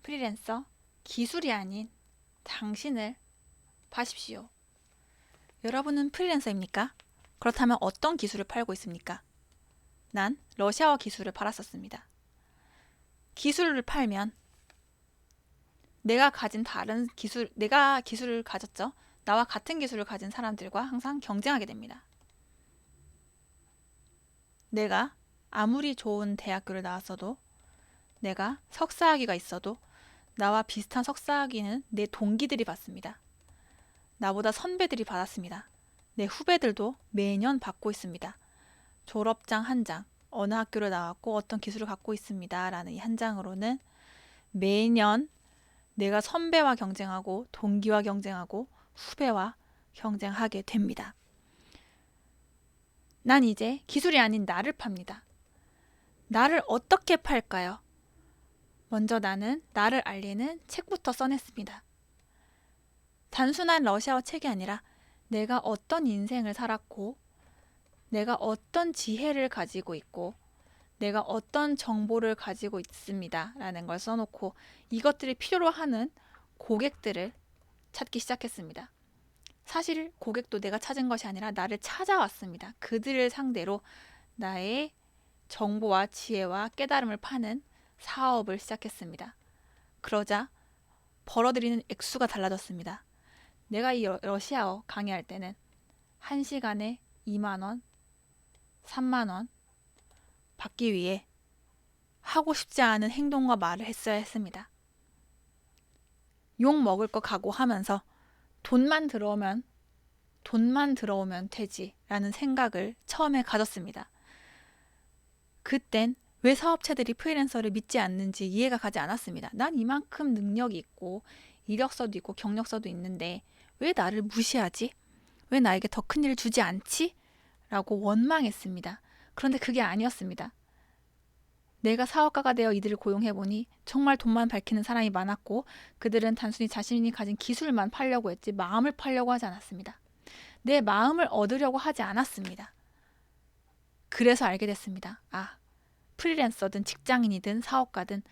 프리랜서, 기술이 아닌 당신을 파십시오. 여러분은 프리랜서입니까? 그렇다면 어떤 기술을 팔고 있습니까? 난 러시아어 기술을 팔았었습니다. 기술을 팔면 내가 기술을 가졌죠. 나와 같은 기술을 가진 사람들과 항상 경쟁하게 됩니다. 내가 아무리 좋은 대학교를 나왔어도, 내가 석사학위가 있어도 나와 비슷한 석사학위는 내 동기들이 받습니다. 나보다 선배들이 받았습니다. 내 후배들도 매년 받고 있습니다. 졸업장 한 장, 어느 학교를 나왔고 어떤 기술을 갖고 있습니다 라는 이 한 장으로는 매년 내가 선배와 경쟁하고 동기와 경쟁하고 후배와 경쟁하게 됩니다. 난 이제 기술이 아닌 나를 팝니다. 나를 어떻게 팔까요? 먼저 나는 나를 알리는 책부터 써냈습니다. 단순한 러시아어 책이 아니라 내가 어떤 인생을 살았고, 내가 어떤 지혜를 가지고 있고, 내가 어떤 정보를 가지고 있습니다 라는 걸 써놓고 이것들이 필요로 하는 고객들을 찾기 시작했습니다. 사실 고객도 내가 찾은 것이 아니라 나를 찾아왔습니다. 그들을 상대로 나의 정보와 지혜와 깨달음을 파는 사업을 시작했습니다. 그러자 벌어들이는 액수가 달라졌습니다. 내가 이 러시아어 강의할 때는 1시간에 2만원, 3만원 받기 위해 하고 싶지 않은 행동과 말을 했어야 했습니다. 욕 먹을 거 각오하면서 돈만 들어오면 되지라는 생각을 처음에 가졌습니다. 그땐 왜 사업체들이 프리랜서를 믿지 않는지 이해가 가지 않았습니다. 난 이만큼 능력이 있고 이력서도 있고 경력서도 있는데 왜 나를 무시하지? 왜 나에게 더 큰 일을 주지 않지? 라고 원망했습니다. 그런데 그게 아니었습니다. 내가 사업가가 되어 이들을 고용해보니 정말 돈만 밝히는 사람이 많았고 그들은 단순히 자신이 가진 기술만 팔려고 했지 마음을 팔려고 하지 않았습니다. 내 마음을 얻으려고 하지 않았습니다. 그래서 알게 됐습니다. 프리랜서든 직장인이든 사업가든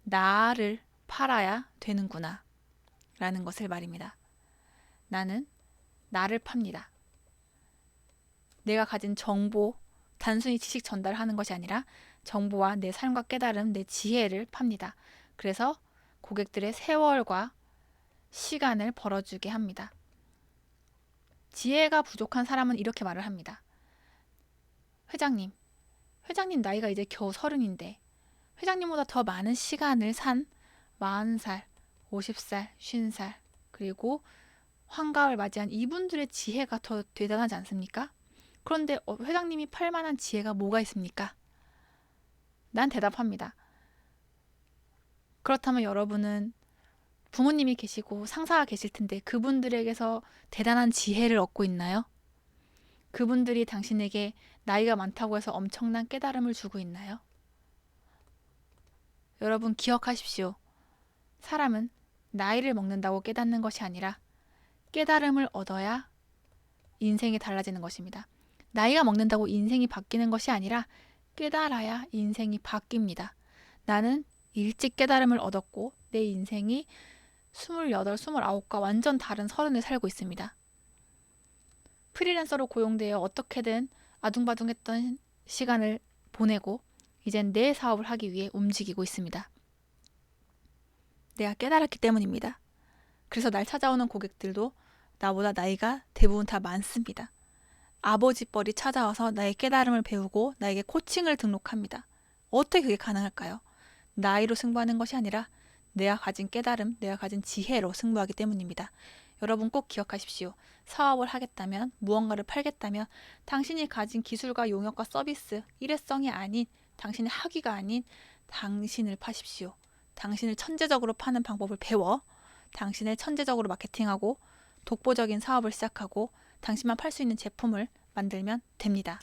나를 팔아야 되는구나 라는 것을 말입니다. 나는 나를 팝니다. 내가 가진 정보, 단순히 지식 전달하는 것이 아니라 정보와 내 삶과 깨달음, 내 지혜를 팝니다. 그래서 고객들의 세월과 시간을 벌어주게 합니다. 지혜가 부족한 사람은 이렇게 말을 합니다. 회장님 나이가 이제 겨우 30인데 회장님보다 더 많은 시간을 산 40살, 50살, 50살 그리고 환갑을 맞이한 이분들의 지혜가 더 대단하지 않습니까? 그런데 회장님이 팔 만한 지혜가 뭐가 있습니까? 난 대답합니다. 그렇다면 여러분은 부모님이 계시고 상사가 계실 텐데 그분들에게서 대단한 지혜를 얻고 있나요? 그분들이 당신에게 나이가 많다고 해서 엄청난 깨달음을 주고 있나요? 여러분 기억하십시오. 사람은 나이를 먹는다고 깨닫는 것이 아니라 깨달음을 얻어야 인생이 달라지는 것입니다. 나이가 먹는다고 인생이 바뀌는 것이 아니라 깨달아야 인생이 바뀝니다. 나는 일찍 깨달음을 얻었고 내 인생이 28, 29과 완전 다른 30을 살고 있습니다. 프리랜서로 고용되어 어떻게든 아둥바둥했던 시간을 보내고 이젠 내 사업을 하기 위해 움직이고 있습니다. 내가 깨달았기 때문입니다. 그래서 날 찾아오는 고객들도 나보다 나이가 대부분 다 많습니다. 아버지 뻘이 찾아와서 나의 깨달음을 배우고 나에게 코칭을 등록합니다. 어떻게 그게 가능할까요? 나이로 승부하는 것이 아니라 내가 가진 깨달음, 내가 가진 지혜로 승부하기 때문입니다. 여러분 꼭 기억하십시오. 사업을 하겠다면, 무언가를 팔겠다면 당신이 가진 기술과 용역과 서비스, 일회성이 아닌 당신의 학위가 아닌 당신을 파십시오. 당신을 천재적으로 파는 방법을 배워 당신을 천재적으로 마케팅하고 독보적인 사업을 시작하고 당신만 팔 수 있는 제품을 만들면 됩니다.